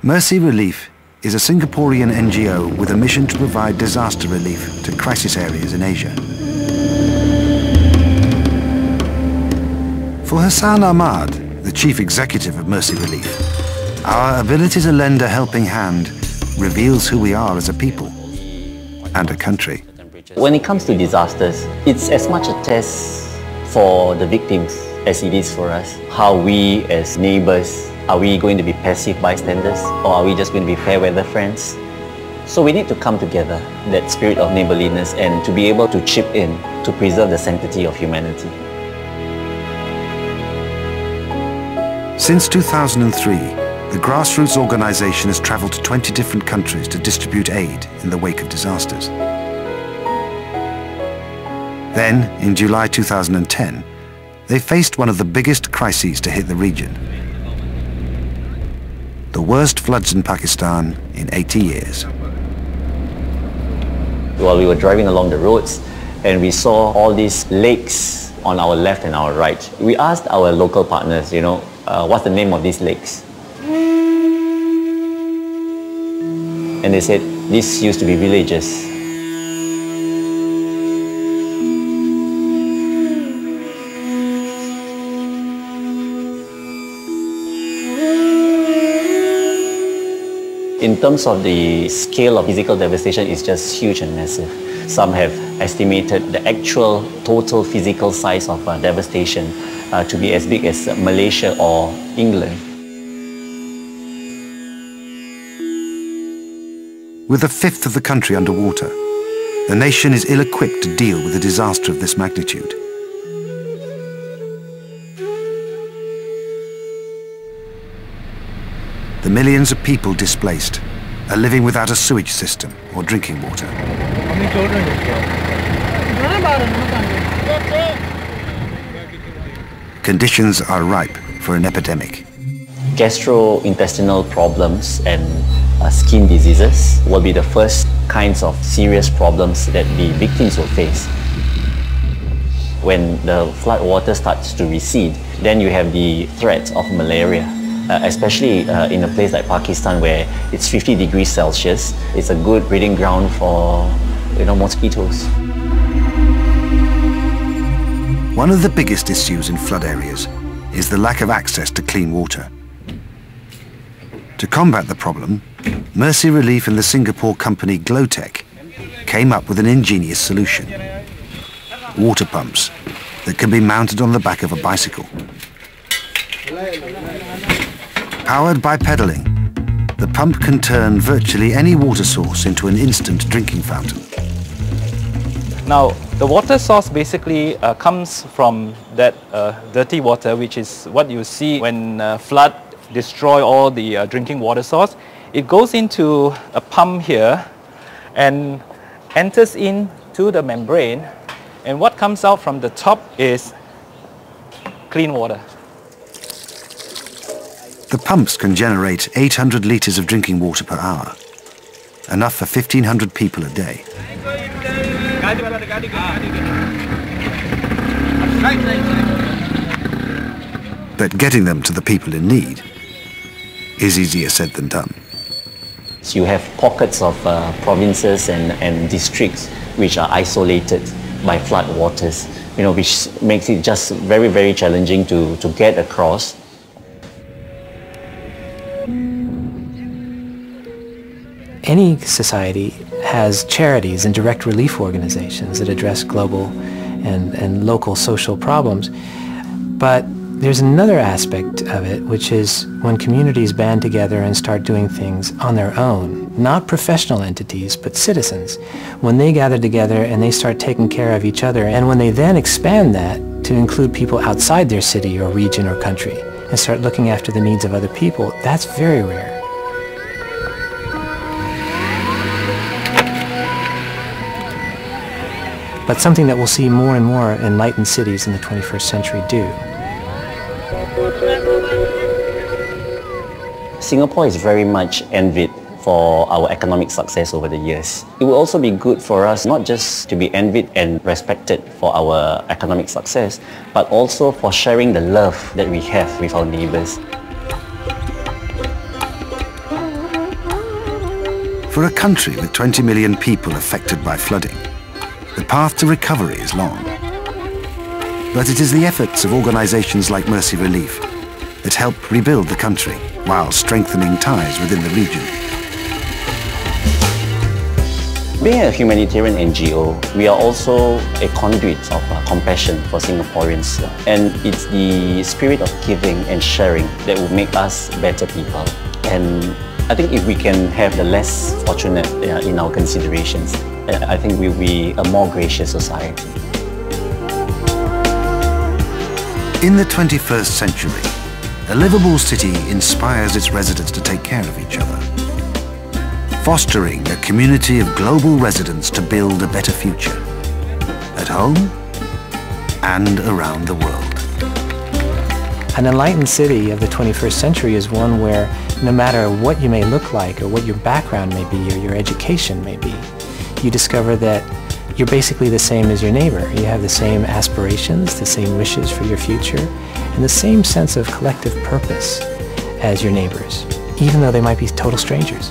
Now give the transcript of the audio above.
Mercy Relief is a Singaporean NGO with a mission to provide disaster relief to crisis areas in Asia. For Hassan Ahmad, the chief executive of Mercy Relief, our ability to lend a helping hand reveals who we are as a people and a country. When it comes to disasters, it's as much a test for the victims as it is for us. How we as neighbours, are we going to be passive bystanders, or are we just going to be fair weather friends? So we need to come together, that spirit of neighbourliness, and to be able to chip in to preserve the sanctity of humanity. Since 2003, the grassroots organisation has travelled to 20 different countries to distribute aid in the wake of disasters. Then, in July 2010, they faced one of the biggest crises to hit the region. The worst floods in Pakistan in 80 years. While we were driving along the roads and we saw all these lakes on our left and our right, we asked our local partners, what's the name of these lakes? And they said, these used to be villages. In terms of the scale of physical devastation, it's just huge and massive. Some have estimated the actual total physical size of devastation to be as big as Malaysia or England. With a fifth of the country underwater, the nation is ill-equipped to deal with a disaster of this magnitude. The millions of people displaced are living without a sewage system or drinking water. Conditions are ripe for an epidemic. Gastrointestinal problems and skin diseases will be the first kinds of serious problems that the victims will face. When the flood water starts to recede, then you have the threat of malaria. Especially in a place like Pakistan where it's 50 degrees Celsius, it's a good breeding ground for mosquitoes. One of the biggest issues in flood areas is the lack of access to clean water. To combat the problem, Mercy Relief and the Singapore company Glowtech came up with an ingenious solution. Water pumps that can be mounted on the back of a bicycle. Powered by pedalling, the pump can turn virtually any water source into an instant drinking fountain. Now, the water source basically comes from that dirty water, which is what you see when flood destroy all the drinking water source. It goes into a pump here and enters into the membrane, and what comes out from the top is clean water. The pumps can generate 800 litres of drinking water per hour, enough for 1,500 people a day. But getting them to the people in need is easier said than done. So you have pockets of provinces and districts which are isolated by flood waters, which makes it just very, very challenging to get across. Any society has charities and direct relief organizations that address global and local social problems. But there's another aspect of it, which is when communities band together and start doing things on their own, not professional entities, but citizens. When they gather together and they start taking care of each other, and when they then expand that to include people outside their city or region or country and start looking after the needs of other people, that's very rare. But something that we'll see more and more enlightened cities in the 21st century do. Singapore is very much envied for our economic success over the years. It will also be good for us not just to be envied and respected for our economic success, but also for sharing the love that we have with our neighbours. For a country with 20 million people affected by flooding, the path to recovery is long. But it is the efforts of organisations like Mercy Relief that help rebuild the country while strengthening ties within the region. Being a humanitarian NGO, we are also a conduit of compassion for Singaporeans. And it's the spirit of giving and sharing that will make us better people. And I think if we can have the less fortunate in our considerations, I think we'll be a more gracious society. In the 21st century, a livable city inspires its residents to take care of each other, fostering a community of global residents to build a better future, at home and around the world. An enlightened city of the 21st century is one where no matter what you may look like or what your background may be or your education may be, you discover that you're basically the same as your neighbor. You have the same aspirations, the same wishes for your future, and the same sense of collective purpose as your neighbors, even though they might be total strangers.